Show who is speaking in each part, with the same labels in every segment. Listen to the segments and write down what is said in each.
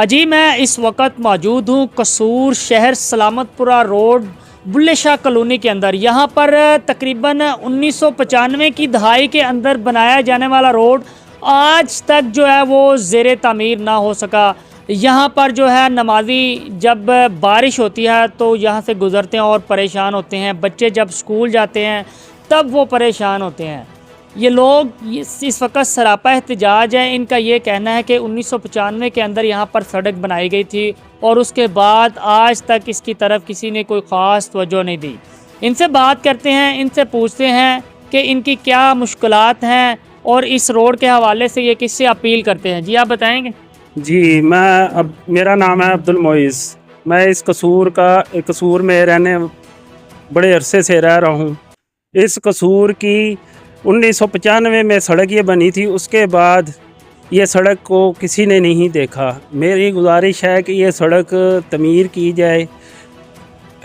Speaker 1: अजी मैं इस वक्त मौजूद हूँ कसूर शहर सलामतपुरा रोड बुल्ले शाह कॉलोनी के अंदर। यहाँ पर तकरीबन 1995 की दहाई के अंदर बनाया जाने वाला रोड आज तक जो है वो ज़ेरे तामीर ना हो सका। यहाँ पर जो है नमाजी जब बारिश होती है तो यहाँ से गुज़रते हैं और परेशान होते हैं। बच्चे जब स्कूल जाते हैं तब वो परेशान होते हैं। ये लोग इस वक्त सरापा एहतजाज है। इनका ये कहना है कि 1995 के अंदर यहाँ पर सड़क बनाई गई थी और उसके बाद आज तक इसकी तरफ किसी ने कोई ख़ास तवज्जो नहीं दी। इनसे बात करते हैं, इनसे पूछते हैं कि इनकी क्या मुश्किलात हैं और इस रोड के हवाले से ये किससे अपील करते हैं। जी आप बताएंगे।
Speaker 2: जी मेरा नाम है अब्दुल मोइज़। मैं इस कसूर में रहने बड़े अरसे से रह रहा हूँ। इस कसूर की 1995 में सड़क ये बनी थी, उसके बाद ये सड़क को किसी ने नहीं देखा। मेरी गुजारिश है कि ये सड़क तमीर की जाए।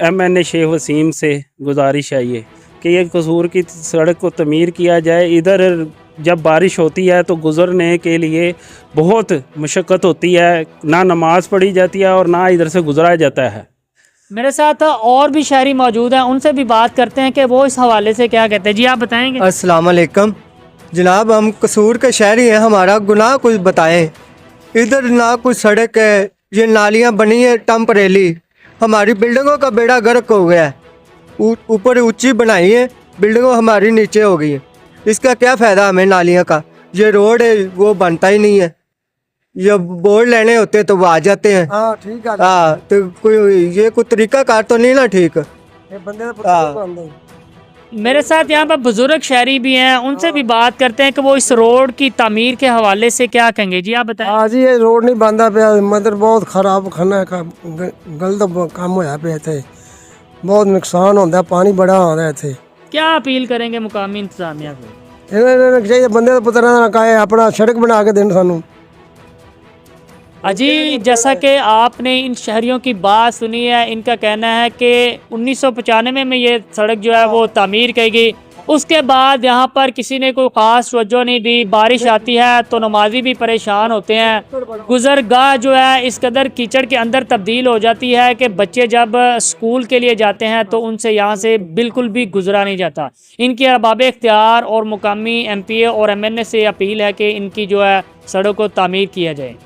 Speaker 2: MNA शेख वसीम से गुजारिश है ये कि ये कसूर की सड़क को तमीर किया जाए। इधर जब बारिश होती है तो गुज़रने के लिए बहुत मशक्क़त होती है, ना नमाज़ पढ़ी जाती है और ना इधर से गुज़रा जाता है।
Speaker 1: मेरे साथ और भी शहरी मौजूद हैं, उनसे भी बात करते हैं कि वो इस हवाले से क्या कहते हैं। जी आप बताएंगे।
Speaker 3: अस्सलाम वालेकुम जनाब, हम कसूर के शहरी हैं, हमारा गुनाह कुछ बताएं। इधर ना कुछ सड़क है, ये नालियाँ बनी है टेम्परेली। हमारी बिल्डिंगों का बेड़ा गर्क हो गया है। ऊपर ऊंची बनाई है, बिल्डिंगों हमारी नीचे हो गई है। इसका क्या फ़ायदा हमें नालियों का? ये रोड है वो बनता ही नहीं है। ये बोर्ड लेने होते तो वो आ जाते हैं।
Speaker 4: हाँ ठीक है।
Speaker 3: हाँ तो कोई तरीका कार तो नहीं ना ठीक।
Speaker 1: मेरे साथ यहाँ पर बुजुर्ग शहरी भी हैं, उनसे भी बात करते हैं कि वो इस रोड की तामीर के हवाले से क्या कहेंगे। जी आप बताएं।
Speaker 4: हाँ जी, ये रोड नहीं बनता पे, मतलब बहुत खराब खाना का गलत काम होया पे थे, बहुत नुकसान होता है, पानी बड़ा आ रहा थे।
Speaker 1: क्या अपील करेंगे मुकामी इंतजामिया को?
Speaker 4: चाहिए बंदे पुत्रा ना कहे अपना सड़क बना के दें सानू।
Speaker 1: अजी जैसा कि आपने इन शहरियों की बात सुनी है, इनका कहना है कि 1995 में ये सड़क जो है वो तामीर की गई, उसके बाद यहाँ पर किसी ने कोई ख़ास तवज्जो नहीं दी। बारिश आती है तो नमाजी भी परेशान होते हैं। गुज़रगाह जो है इस कदर कीचड़ के अंदर तब्दील हो जाती है कि बच्चे जब स्कूल के लिए जाते हैं तो उनसे यहाँ से बिल्कुल भी गुजरा नहीं जाता। इनकी अरबाब इख्तियार और मुकामी MPA और MNA से अपील है कि इनकी जो है सड़क को तामीर किया जाए।